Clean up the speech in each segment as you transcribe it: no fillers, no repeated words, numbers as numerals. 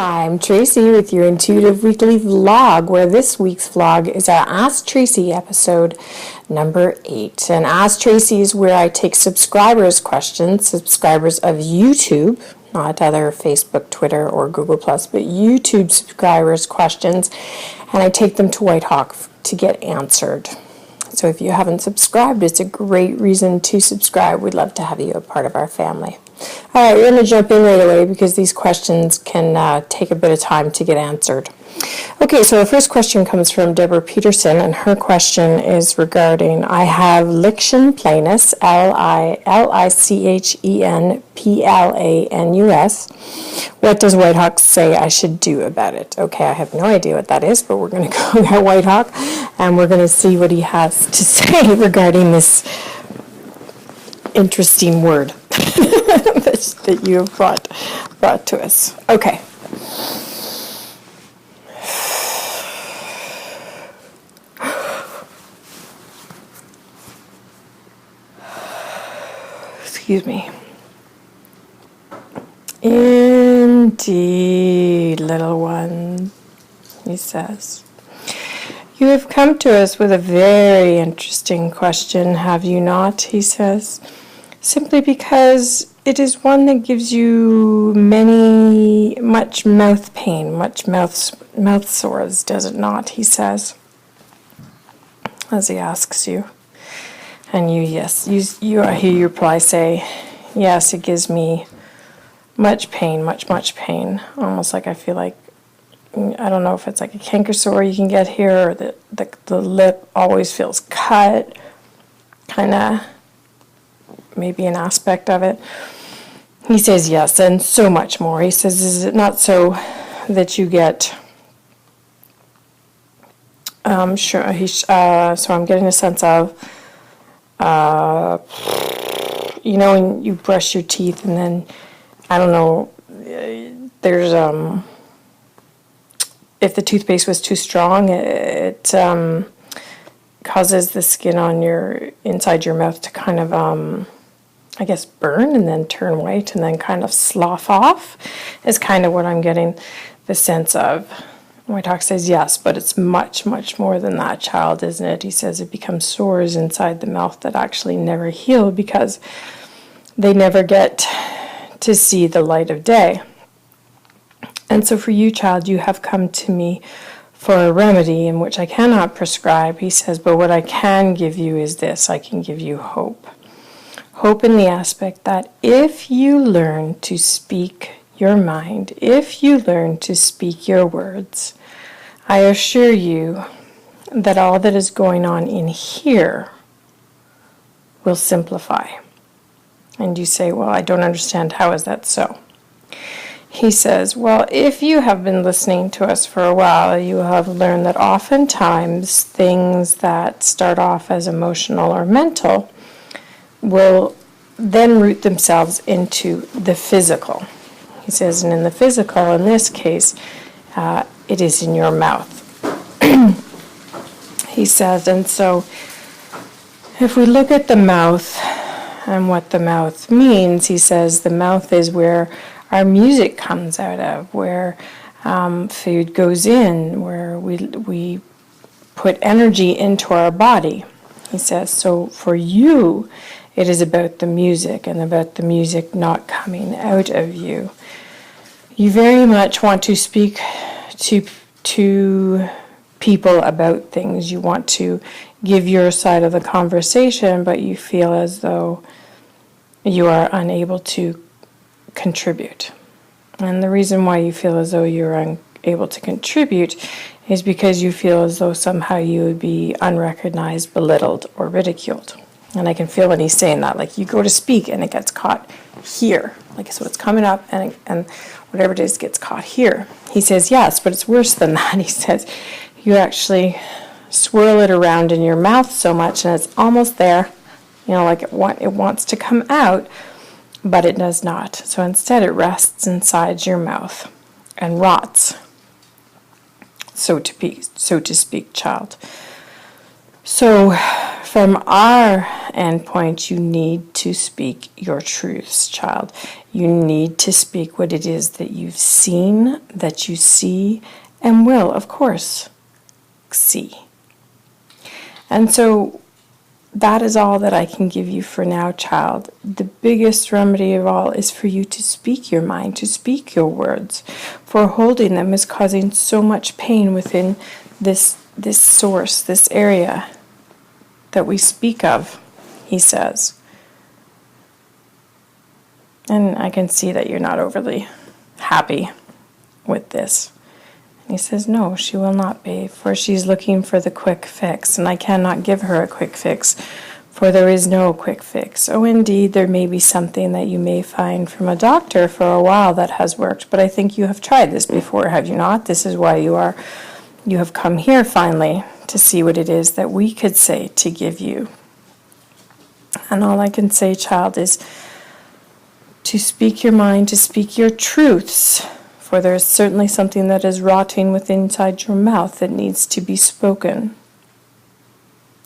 I'm Tracy with your Intuitive Weekly Vlog, where this week's vlog is our Ask Tracy episode number 8. And Ask Tracy is where I take subscribers' questions, subscribers of YouTube, not other Facebook, Twitter, or Google+, but YouTube subscribers' questions, and I take them to Whitehawk to get answered. So if you haven't subscribed, it's a great reason to subscribe. We'd love to have you a part of our family. All right, we're going to jump in right away because these questions can take a bit of time to get answered. Okay, so the first question comes from Deborah Peterson, and her question is regarding, I have lichen planus, Lichenplanus. What does Whitehawk say I should do about it? Okay, I have no idea what that is, but we're going to go at Whitehawk, and we're going to see what he has to say regarding this interesting word that you have brought to us. Okay. Excuse me. Indeed, little one, he says. You have come to us with a very interesting question, have you not? He says. Simply because it is one that gives you much mouth pain, much mouth sores, does it not? He says, as he asks you. And you hear your reply say, yes, it gives me much pain, much pain. Almost like I feel like, I don't know if it's like a canker sore you can get here, or the lip always feels cut, kind of maybe an aspect of it. He says yes, and so much more. He says, is it not so that you get, sure, so I'm getting a sense of, when you brush your teeth and then, I don't know, there's, if the toothpaste was too strong, it causes the skin on inside your mouth to kind of, I guess, burn and then turn white and then kind of slough off is kind of what I'm getting the sense of. Whitehawk says yes, but it's much more than that, child, isn't it? He says it becomes sores inside the mouth that actually never heal because they never get to see the light of day. And so for you, child, you have come to me for a remedy in which I cannot prescribe, he says, but what I can give you is this. I can give you hope. Hope in the aspect that if you learn to speak your mind, if you learn to speak your words, I assure you that all that is going on in here will simplify. And you say, well, I don't understand. How is that so? He says, well, if you have been listening to us for a while, you have learned that oftentimes things that start off as emotional or mental will then root themselves into the physical. He says, and in the physical, in this case, it is in your mouth. He says, and so if we look at the mouth and what the mouth means, he says the mouth is where our music comes out of, where food goes in, where we put energy into our body. He says, so for you, it is about the music and about the music not coming out of you. You very much want to speak to people about things. You want to give your side of the conversation, but you feel as though you are unable to contribute. And the reason why you feel as though you're unable to contribute is because you feel as though somehow you would be unrecognized, belittled, or ridiculed. And I can feel when he's saying that, like you go to speak and it gets caught here. Like, so it's coming up and whatever it is gets caught here. He says, yes, but it's worse than that. He says, you actually swirl it around in your mouth so much and it's almost there, like it wants to come out, but it does not. So instead it rests inside your mouth and rots, so to speak, child. So from our end point, you need to speak your truths, child. You need to speak what it is that you've seen, that you see, and will, of course, see. And so that is all that I can give you for now, child. The biggest remedy of all is for you to speak your mind, to speak your words. For holding them is causing so much pain within this source, this area that we speak of, he says. And I can see that you're not overly happy with this. And he says, no, she will not be, for she's looking for the quick fix, and I cannot give her a quick fix, for there is no quick fix. Oh, indeed, there may be something that you may find from a doctor for a while that has worked, but I think you have tried this before, have you not? This is why you have come here finally to see what it is that we could say to give you. And all I can say, child, is to speak your mind, to speak your truths, for there is certainly something that is rotting within inside your mouth that needs to be spoken.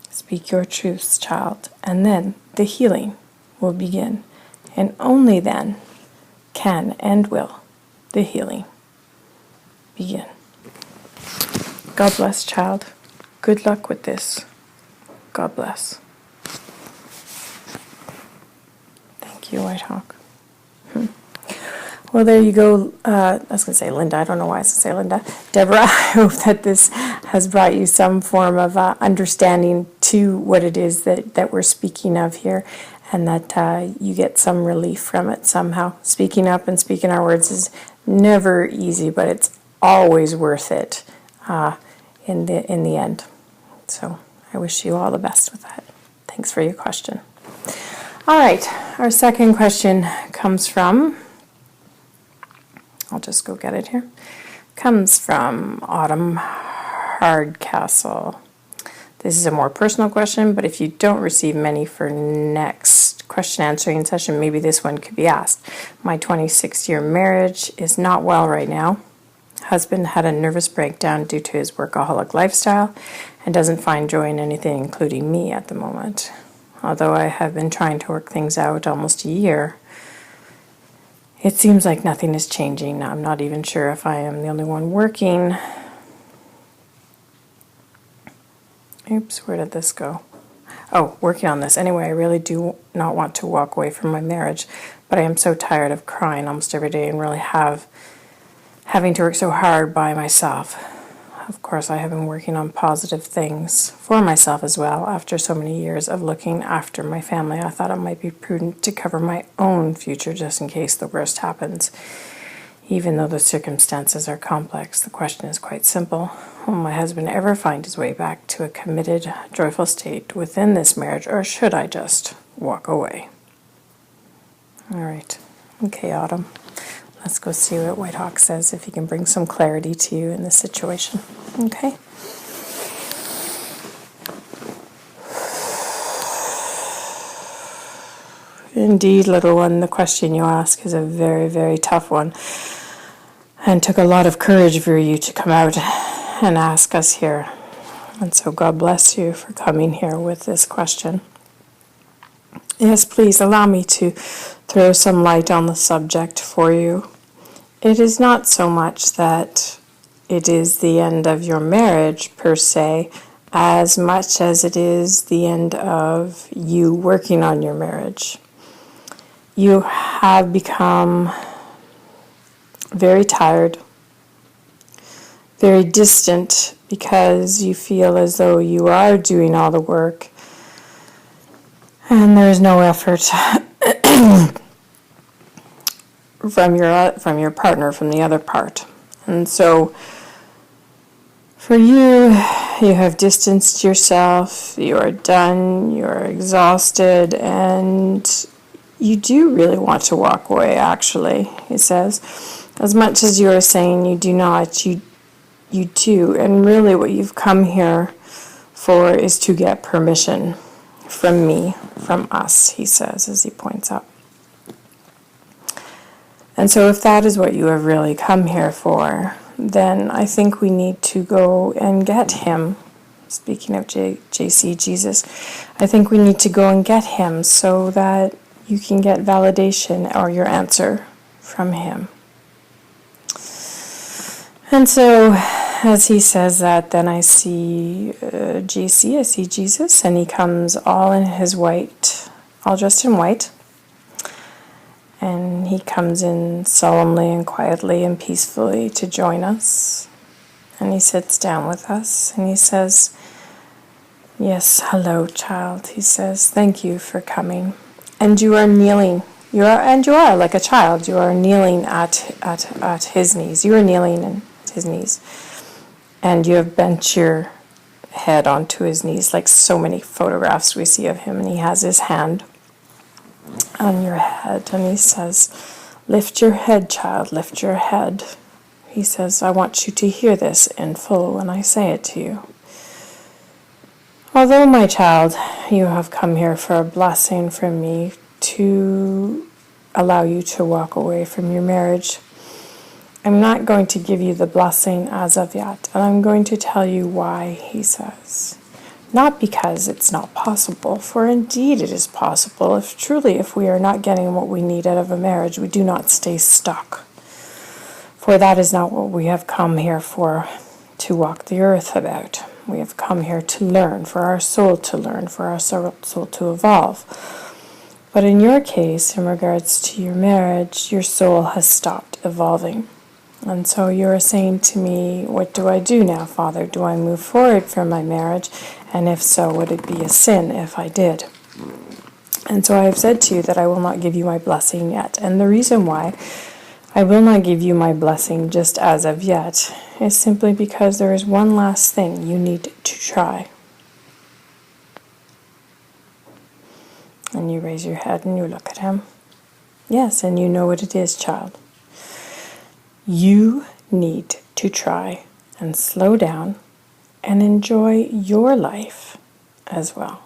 Speak your truths, child, and then the healing will begin. And only then can and will the healing begin. God bless, child. Good luck with this. God bless. Thank you, Whitehawk. Well, there you go. I was going to say Linda. I don't know why I was going to say Linda. Deborah, I hope that this has brought you some form of understanding to what it is that we're speaking of here, and that you get some relief from it somehow. Speaking up and speaking our words is never easy, but it's always worth it in the end. So I wish you all the best with that. Thanks for your question. All right, our second question comes from, I'll just go get it here, comes from Autumn Hardcastle. This is a more personal question, but if you don't receive many for next question answering session, maybe this one could be asked. My 26-year marriage is not well right now. Husband had a nervous breakdown due to his workaholic lifestyle and doesn't find joy in anything, including me, at the moment. Although I have been trying to work things out almost a year, it seems like nothing is changing. I'm not even sure if I am the only one working. Oops, where did this go? Oh, working on this. Anyway, I really do not want to walk away from my marriage, but I am so tired of crying almost every day and really having to work so hard by myself. Of course, I have been working on positive things for myself as well. After so many years of looking after my family, I thought it might be prudent to cover my own future just in case the worst happens. Even though the circumstances are complex, the question is quite simple. Will my husband ever find his way back to a committed, joyful state within this marriage, or should I just walk away? All right. Okay, Autumn. Let's go see what Whitehawk says, if he can bring some clarity to you in this situation. Okay? Indeed, little one, the question you ask is a very, very tough one, and took a lot of courage for you to come out and ask us here. And so God bless you for coming here with this question. Yes, please allow me to throw some light on the subject for you. It is not so much that it is the end of your marriage per se, as much as it is the end of you working on your marriage. You have become very tired, very distant, because you feel as though you are doing all the work and there is no effort from your partner, from the other part. And so for you, you have distanced yourself, you are done, you are exhausted, and you do really want to walk away, actually, he says. As much as you are saying you do not, you do. And really what you've come here for is to get permission from me, from us, he says, as he points out. And so if that is what you have really come here for, then I think we need to go and get him speaking of JC, Jesus, I think we need to go and get him so that you can get validation or your answer from him. And so as he says that, then I see JC, I see Jesus, and he comes all in his white, all dressed in white. And he comes in solemnly and quietly and peacefully to join us. And he sits down with us and he says, yes, hello, child. He says, thank you for coming. And you are kneeling. You are like a child. You are kneeling at his knees. You are kneeling at his knees. And you have bent your head onto his knees, like so many photographs we see of him. And he has his hand on your head, and he says, lift your head, child, lift your head. He says, I want you to hear this in full when I say it to you. Although, my child, you have come here for a blessing from me to allow you to walk away from your marriage, I'm not going to give you the blessing as of yet, and I'm going to tell you why, he says. Not because it's not possible, for indeed it is possible. If we are not getting what we need out of a marriage, we do not stay stuck. For that is not what we have come here for, to walk the earth about. We have come here to learn, for our soul to learn, for our soul to evolve. But in your case, in regards to your marriage, your soul has stopped evolving. And so you're saying to me, what do I do now, Father? Do I move forward from my marriage? And if so, would it be a sin if I did? And so I have said to you that I will not give you my blessing yet. And the reason why I will not give you my blessing just as of yet is simply because there is one last thing you need to try. And you raise your head and you look at him. Yes, and you know what it is, child. You need to try and slow down and enjoy your life as well.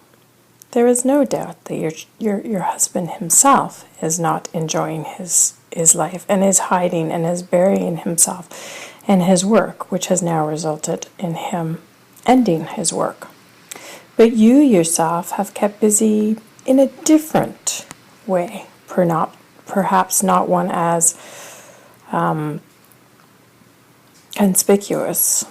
There is no doubt that your husband himself is not enjoying his life and is hiding and is burying himself in his work, which has now resulted in him ending his work. But you yourself have kept busy in a different way, perhaps not one as conspicuous.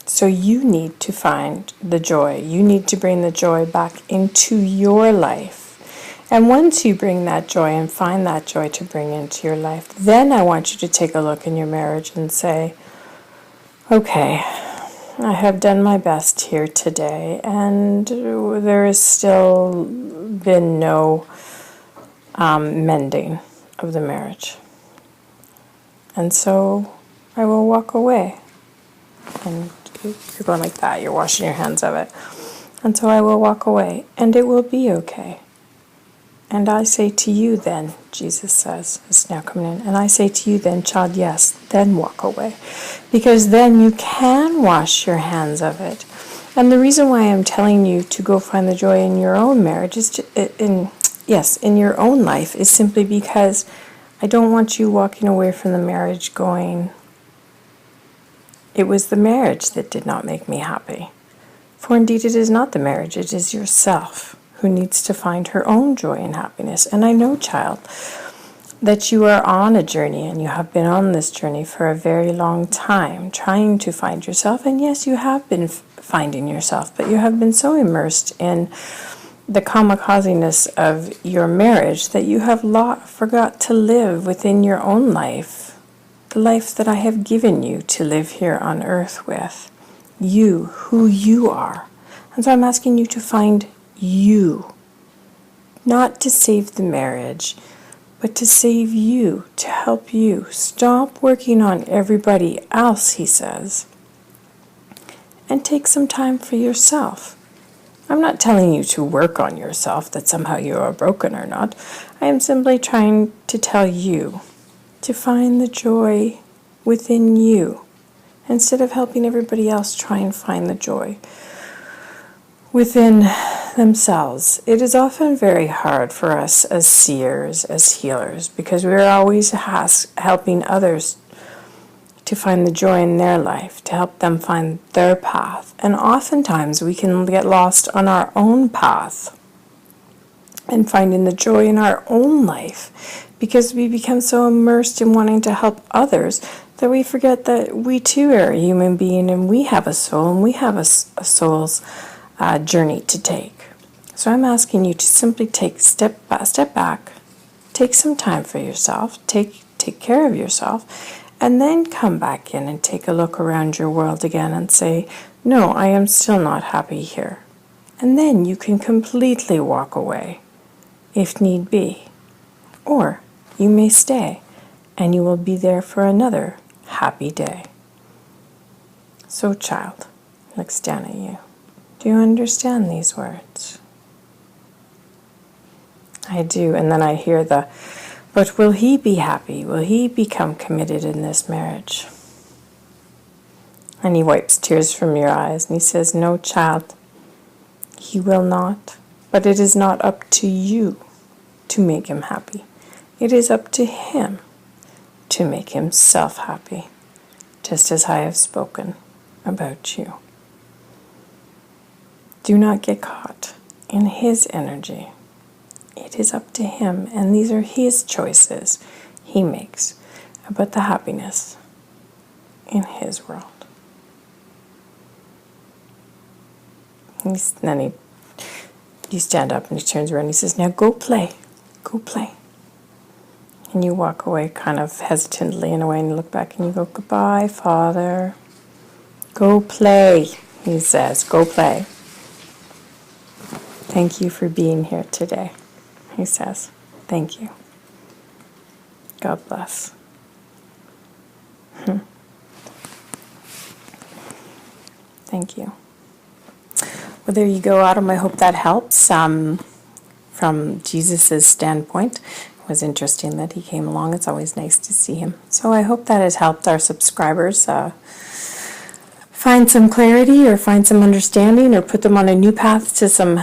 So you need to find the joy. You need to bring the joy back into your life. And once you bring that joy and find that joy to bring into your life, then I want you to take a look in your marriage and say, okay, I have done my best here today, and there has still been no mending of the marriage. And so I will walk away. And you're going like that, you're washing your hands of it. And so I will walk away, and it will be okay. And I say to you then, Jesus says, it's now coming in, and I say to you then, child, yes, then walk away. Because then you can wash your hands of it. And the reason why I'm telling you to go find the joy in your own marriage, in your own life, is simply because I don't want you walking away from the marriage going, it was the marriage that did not make me happy. For indeed it is not the marriage, it is yourself who needs to find her own joy and happiness. And I know, child, that you are on a journey, and you have been on this journey for a very long time, trying to find yourself. And yes, you have been finding yourself, but you have been so immersed in the kamikazeness of your marriage that you have forgot to live within your own life, the life that I have given you to live here on earth with. You, who you are. And so I'm asking you to find you. Not to save the marriage, but to save you, to help you. Stop working on everybody else, he says, and take some time for yourself. I'm not telling you to work on yourself, that somehow you are broken or not. I am simply trying to tell you to find the joy within you, instead of helping everybody else try and find the joy within themselves. It is often very hard for us as seers, as healers, because we are always helping others to to find the joy in their life, to help them find their path. And oftentimes we can get lost on our own path and finding the joy in our own life because we become so immersed in wanting to help others that we forget that we too are a human being and we have a soul and we have a soul's journey to take. So I'm asking you to simply step back, take some time for yourself, take care of yourself, and then come back in and take a look around your world again and say, no, I am still not happy here. And then you can completely walk away if need be. Or you may stay and you will be there for another happy day. So child, looks down at you. Do you understand these words? I do. And then I hear but will he be happy? Will he become committed in this marriage? And he wipes tears from your eyes and he says, no, child, he will not. But it is not up to you to make him happy. It is up to him to make himself happy, just as I have spoken about you. Do not get caught in his energy. It is up to him, and these are his choices he makes about the happiness in his world. Then you stand up and he turns around and he says, now go play. And you walk away kind of hesitantly in a way and you look back and you go, goodbye, Father. Go play, he says, go play. Thank you for being here today, he says. Thank you. God bless. Thank you. Well, there you go, Autumn. I hope that helps. From Jesus' standpoint, it was interesting that he came along. It's always nice to see him. So I hope that has helped our subscribers find some clarity or find some understanding or put them on a new path to some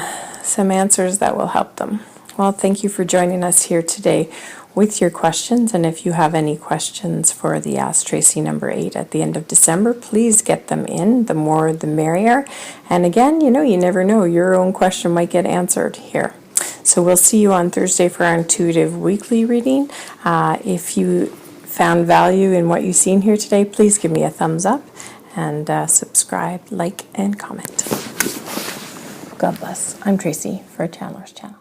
answers that will help them. Well, thank you for joining us here today with your questions. And if you have any questions for the Ask Tracy number 8 at the end of December, please get them in. The more, the merrier. And again, you never know. Your own question might get answered here. So we'll see you on Thursday for our intuitive weekly reading. If you found value in what you've seen here today, please give me a thumbs up and subscribe, like, and comment. God bless. I'm Tracy for Chandler's Channel.